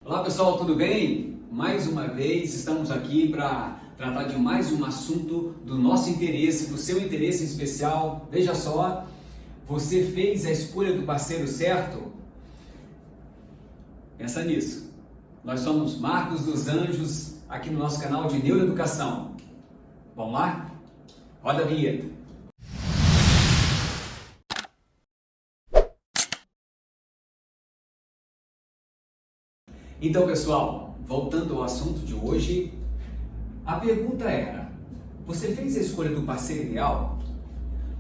Olá pessoal, tudo bem? Mais uma vez estamos aqui para tratar de mais um assunto do nosso interesse, do seu interesse em especial. Veja só, você fez a escolha do parceiro certo? Pensa nisso. Nós somos Marcos dos Anjos aqui no nosso canal de Neuroeducação. Vamos lá? Roda a vinheta. Então pessoal, voltando ao assunto de hoje, a pergunta era: você fez a escolha do parceiro ideal?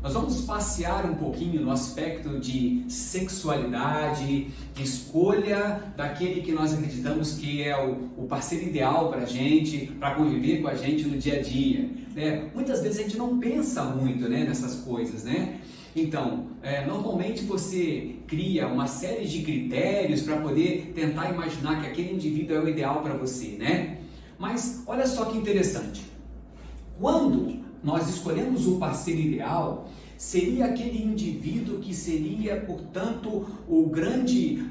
Nós vamos passear um pouquinho no aspecto de sexualidade, de escolha daquele que nós acreditamos que é o parceiro ideal para a gente, para conviver com a gente no dia a dia, né? Muitas vezes a gente não pensa muito, né, nessas coisas, né? Então, normalmente você cria uma série de critérios para poder tentar imaginar que aquele indivíduo é o ideal para você, né? Mas olha só que interessante. Quando nós escolhemos o parceiro ideal, seria aquele indivíduo que seria, portanto, o grande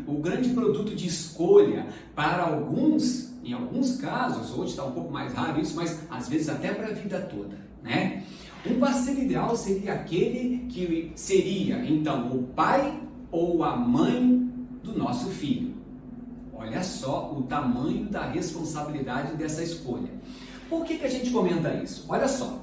produto de escolha para alguns, em alguns casos, hoje está um pouco mais raro isso, mas às vezes até para a vida toda, né? Um parceiro ideal seria aquele que seria, então, o pai ou a mãe do nosso filho. Olha só o tamanho da responsabilidade dessa escolha. Por que a gente comenta isso? Olha só,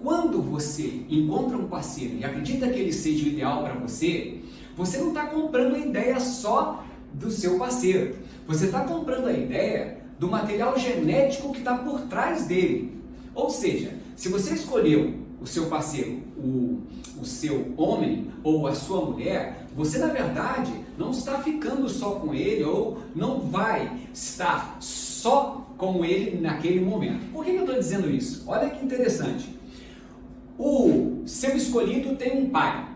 quando você encontra um parceiro e acredita que ele seja o ideal para você, você não está comprando a ideia só do seu parceiro. Você está comprando a ideia do material genético que está por trás dele. Ou seja, se você escolheu o seu parceiro, o seu homem ou a sua mulher, você na verdade não está ficando só com ele ou não vai estar só com ele naquele momento. Por que eu estou dizendo isso? Olha que interessante. O seu escolhido tem um pai,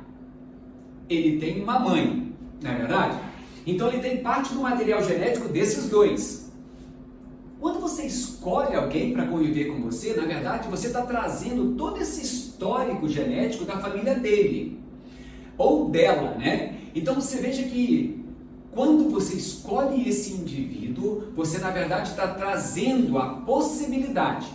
ele tem uma mãe, não é verdade? Então ele tem parte do material genético desses dois. Quando você escolhe alguém para conviver com você, na verdade você está trazendo todo esse histórico genético da família dele ou dela, né? Então você veja que quando você escolhe esse indivíduo, você na verdade está trazendo a possibilidade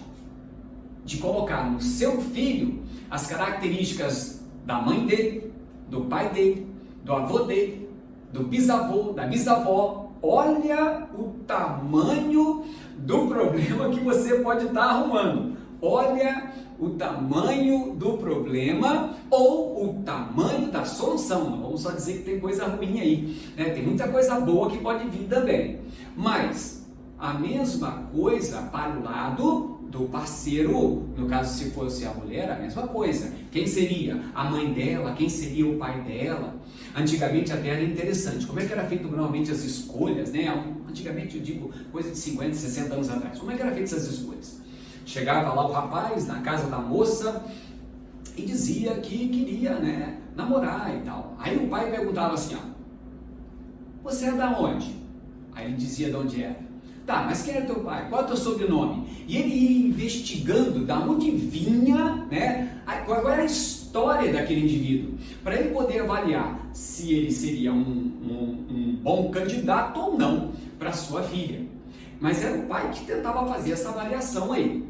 de colocar no seu filho as características da mãe dele, do pai dele, do avô dele, do bisavô, da bisavó. Olha o tamanho do problema que você pode estar arrumando. Olha o tamanho do problema ou o tamanho da solução. Não vamos só dizer que tem coisa ruim aí, né? Tem muita coisa boa que pode vir também. Mas a mesma coisa para o lado do parceiro, no caso se fosse a mulher, a mesma coisa. Quem seria a mãe dela? Quem seria o pai dela? Antigamente até era interessante. Como é que era feito normalmente as escolhas, né? Antigamente eu digo coisa de 50, 60 anos atrás. Como é que era feito essas escolhas? Chegava lá o rapaz na casa da moça e dizia que queria, né, namorar e tal. Aí o pai perguntava assim, ó: você é da onde? Aí ele dizia de onde era. Tá, mas quem é teu pai? Qual é o teu sobrenome? E ele ia investigando da onde vinha, né? Qual era a história daquele indivíduo, para ele poder avaliar se ele seria um bom candidato ou não para sua filha. Mas era o pai que tentava fazer essa avaliação aí.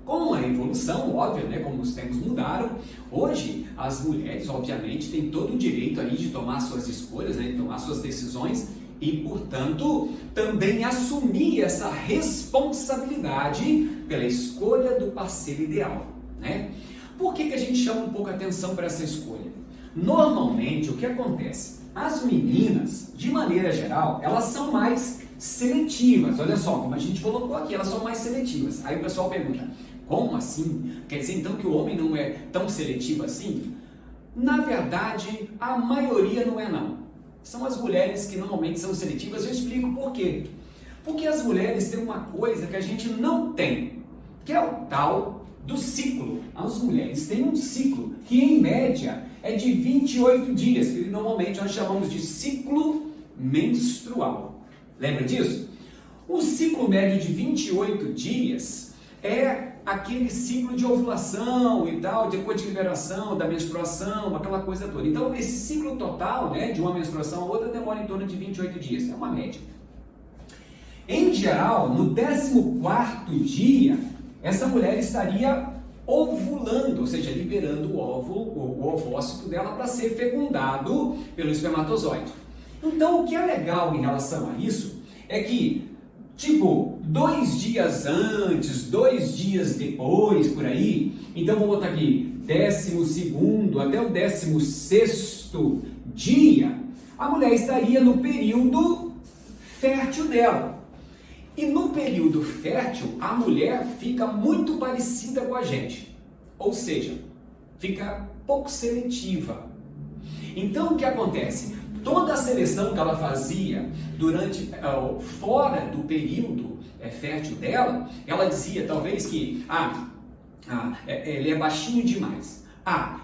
Com a evolução, óbvio, né, como os tempos mudaram, hoje as mulheres, obviamente, têm todo o direito aí de tomar suas escolhas, né, de tomar suas decisões e, portanto, também assumir essa responsabilidade pela escolha do parceiro ideal, né? Por que a gente chama um pouco a atenção para essa escolha? Normalmente, o que acontece? As meninas, de maneira geral, elas são mais seletivas. Olha só, como a gente colocou aqui, elas são mais seletivas. Aí o pessoal pergunta: como assim? Quer dizer então que o homem não é tão seletivo assim? Na verdade, a maioria não é não. São as mulheres que normalmente são seletivas. Eu explico por quê. Porque as mulheres têm uma coisa que a gente não tem, que é o tal do ciclo. As mulheres têm um ciclo que em média é de 28 dias, que normalmente nós chamamos de ciclo menstrual. Lembra disso? O ciclo médio de 28 dias é aquele ciclo de ovulação e tal, depois de liberação da menstruação, aquela coisa toda. Então, esse ciclo total, né, de uma menstruação a outra demora em torno de 28 dias, é uma média. Em geral, no 14º dia, essa mulher estaria ovulando, ou seja, liberando o óvulo, o ovócito dela para ser fecundado pelo espermatozoide. Então, o que é legal em relação a isso é que, tipo, 2 dias antes, 2 dias depois, por aí, então vou botar aqui, 12º até o 16º dia, a mulher estaria no período fértil dela. E no período fértil, a mulher fica muito parecida com a gente. Ou seja, fica pouco seletiva. Então, o que acontece? Toda a seleção que ela fazia fora do período fértil dela, ela dizia talvez que ele é baixinho demais.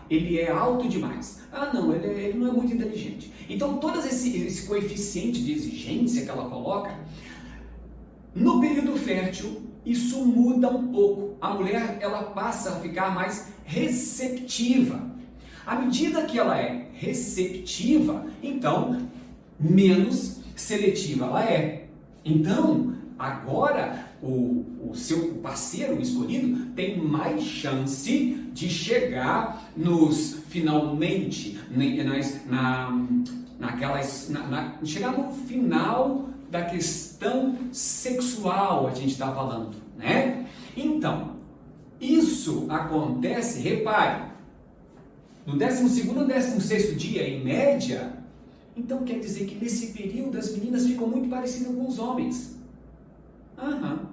Ele é alto demais. Não, ele não é muito inteligente. Então, todo esse coeficiente de exigência que ela coloca, no período fértil, isso muda um pouco. A mulher, ela passa a ficar mais receptiva. À medida que ela é receptiva, então, menos seletiva ela é. Então, agora, o seu parceiro escolhido tem mais chance de chegar chegar no final da questão sexual, a gente está falando, né? Então, isso acontece, repare, no 12º ou 16º dia, em média. Então quer dizer que nesse período as meninas ficam muito parecidas com os homens.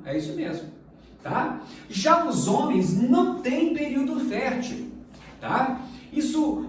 É isso mesmo, tá? Já os homens não têm período fértil, tá? Isso,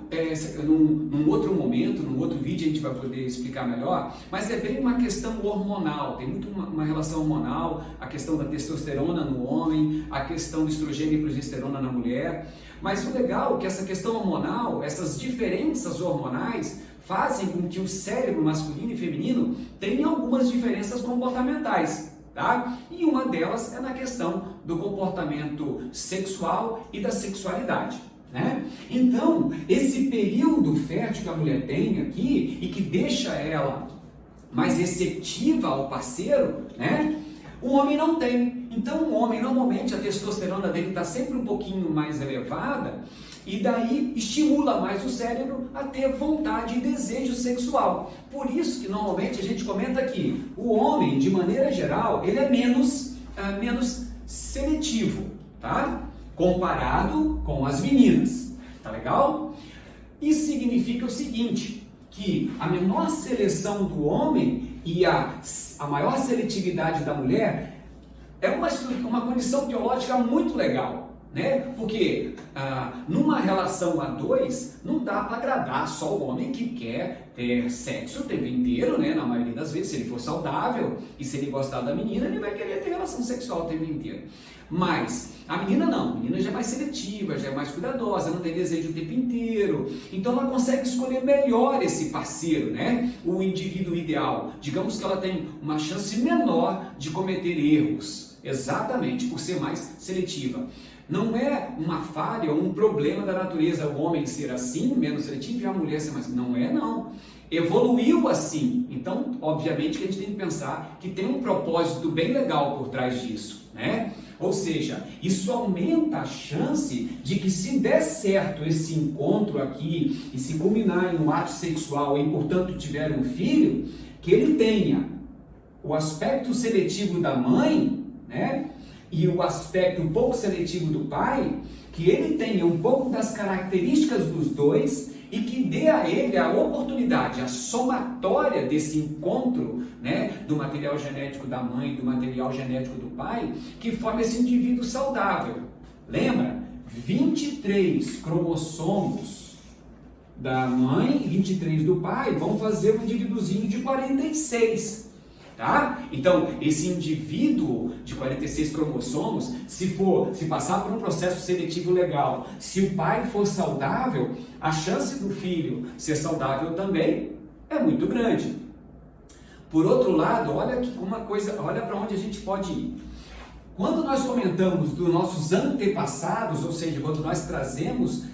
num outro momento, num outro vídeo a gente vai poder explicar melhor, mas é bem uma questão hormonal, tem muito uma relação hormonal, a questão da testosterona no homem, a questão do estrogênio e progesterona na mulher, mas o legal é que essa questão hormonal, essas diferenças hormonais, fazem com que o cérebro masculino e feminino tenham algumas diferenças comportamentais, tá? E uma delas é na questão do comportamento sexual e da sexualidade, né? Então, esse período fértil que a mulher tem aqui e que deixa ela mais receptiva ao parceiro, né? O homem não tem. Então, o homem, normalmente, a testosterona dele está sempre um pouquinho mais elevada e daí estimula mais o cérebro a ter vontade e desejo sexual. Por isso que, normalmente, a gente comenta que o homem, de maneira geral, ele é menos seletivo, tá? Comparado com as meninas, tá legal? Isso significa o seguinte, que a menor seleção do homem e a maior seletividade da mulher é uma condição teológica muito legal, né? Porque numa relação a dois, não dá para agradar só o homem que quer ter sexo o tempo inteiro, né? Na maioria das vezes, se ele for saudável e se ele gostar da menina, ele vai querer ter relação sexual o tempo inteiro. Mas a menina não, a menina já é mais seletiva, já é mais cuidadosa, não tem desejo o tempo inteiro, então ela consegue escolher melhor esse parceiro, né? O indivíduo ideal. Digamos que ela tem uma chance menor de cometer erros, exatamente por ser mais seletiva. Não é uma falha ou um problema da natureza o homem ser assim, menos seletivo, e a mulher ser mais... Não é, não. Evoluiu assim. Então, obviamente, que a gente tem que pensar que tem um propósito bem legal por trás disso, né? Ou seja, isso aumenta a chance de que, se der certo esse encontro aqui e se culminar em um ato sexual e, portanto, tiver um filho, que ele tenha o aspecto seletivo da mãe, né? E o aspecto um pouco seletivo do pai, que ele tenha um pouco das características dos dois e que dê a ele a oportunidade, a somatória desse encontro, né, do material genético da mãe e do material genético do pai, que forme esse indivíduo saudável. Lembra? 23 cromossomos da mãe e 23 do pai vão fazer um indivíduozinho de 46. Tá? Então, esse indivíduo de 46 cromossomos, se passar por um processo seletivo legal, se o pai for saudável, a chance do filho ser saudável também é muito grande. Por outro lado, olha para onde a gente pode ir. Quando nós comentamos dos nossos antepassados, ou seja, quando nós trazemos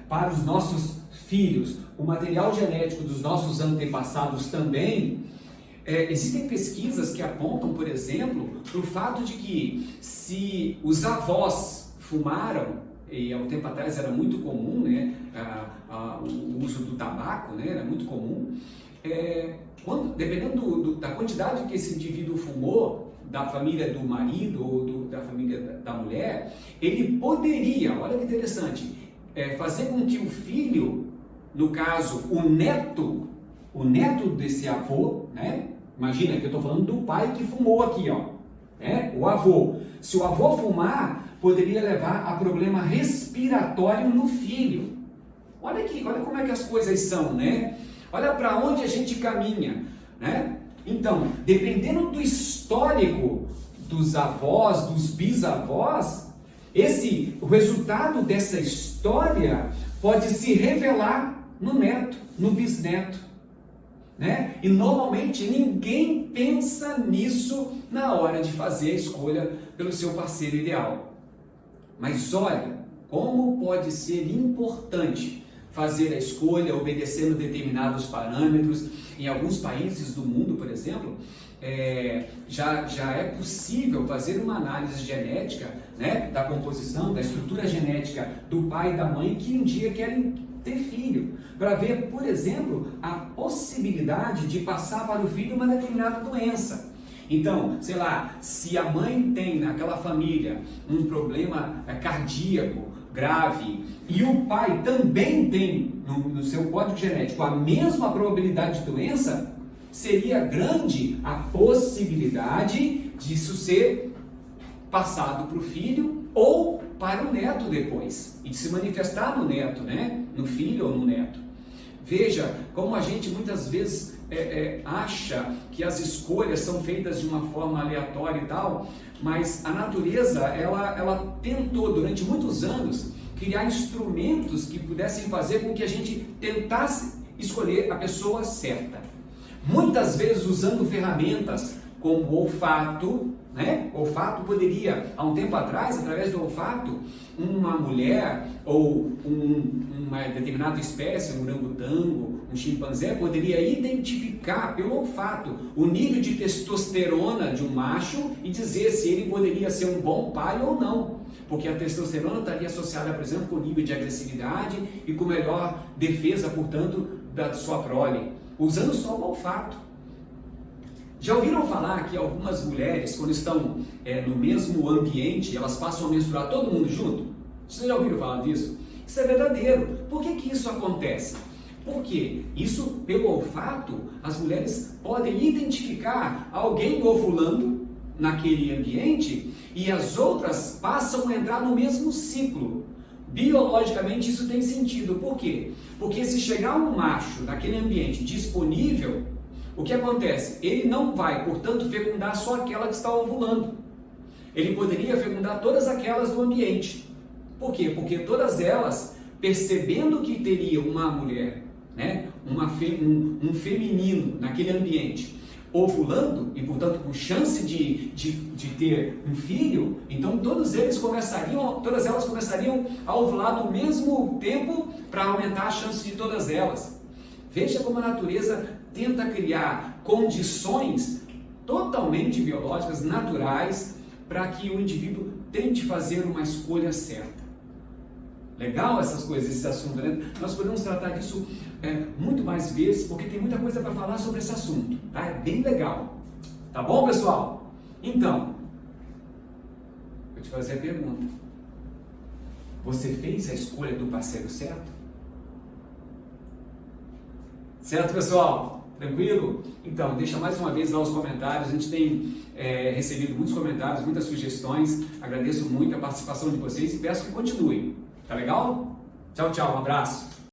para os nossos filhos o material genético dos nossos antepassados também, Existem pesquisas que apontam, por exemplo, para o fato de que se os avós fumaram, e há um tempo atrás era muito comum, né, o uso do tabaco, né, era muito comum, dependendo da quantidade que esse indivíduo fumou, da família do marido ou da família da mulher, ele poderia, olha que interessante, fazer com que o filho, no caso, o neto desse avô, né? Imagina que eu estou falando do pai que fumou aqui, ó, o avô. Se o avô fumar, poderia levar a problema respiratório no filho. Olha como é que as coisas são, né? Olha para onde a gente caminha, né? Então, dependendo do histórico dos avós, dos bisavós, o resultado dessa história pode se revelar no neto, no bisneto, né? E normalmente ninguém pensa nisso na hora de fazer a escolha pelo seu parceiro ideal. Mas olha como pode ser importante fazer a escolha obedecendo determinados parâmetros. Em alguns países do mundo, por exemplo, já é possível fazer uma análise genética, né, da composição, da estrutura genética do pai e da mãe que um dia querem ter filho, para ver, por exemplo, a possibilidade de passar para o filho uma determinada doença. Então, sei lá, se a mãe tem naquela família um problema cardíaco grave e o pai também tem no seu código genético a mesma probabilidade de doença, seria grande a possibilidade disso ser passado para o filho ou para o neto depois, e de se manifestar no neto, né? No filho ou no neto. Veja como a gente muitas vezes acha que as escolhas são feitas de uma forma aleatória e tal, mas a natureza, ela tentou durante muitos anos criar instrumentos que pudessem fazer com que a gente tentasse escolher a pessoa certa. Muitas vezes usando ferramentas como o olfato, né? O olfato poderia, há um tempo atrás, através do olfato, uma mulher ou uma determinada espécie, um orangotango, um chimpanzé, poderia identificar pelo olfato o nível de testosterona de um macho e dizer se ele poderia ser um bom pai ou não. Porque a testosterona estaria associada, por exemplo, com o nível de agressividade e com melhor defesa, portanto, da sua prole, usando só o olfato. Já ouviram falar que algumas mulheres, quando estão no mesmo ambiente, elas passam a menstruar todo mundo junto? Vocês já ouviram falar disso? Isso é verdadeiro. Por que isso acontece? Porque isso, pelo olfato, as mulheres podem identificar alguém ovulando naquele ambiente e as outras passam a entrar no mesmo ciclo. Biologicamente isso tem sentido. Por quê? Porque se chegar um macho naquele ambiente disponível, o que acontece? Ele não vai, portanto, fecundar só aquela que está ovulando. Ele poderia fecundar todas aquelas do ambiente. Por quê? Porque todas elas, percebendo que teria uma mulher, né, um feminino naquele ambiente, ovulando e, portanto, com chance de ter um filho, então todas elas começariam a ovular no mesmo tempo para aumentar a chance de todas elas. Veja como a natureza tenta criar condições totalmente biológicas, naturais, para que o indivíduo tente fazer uma escolha certa. Legal essas coisas, esse assunto, né? Nós podemos tratar disso muito mais vezes, porque tem muita coisa para falar sobre esse assunto, tá? É bem legal. Tá bom, pessoal? Então, vou te fazer a pergunta. Você fez a escolha do parceiro certo? Certo, pessoal? Tranquilo? Então, deixa mais uma vez lá os comentários. A gente tem recebido muitos comentários, muitas sugestões. Agradeço muito a participação de vocês e peço que continuem. Tá legal? Tchau, tchau. Um abraço.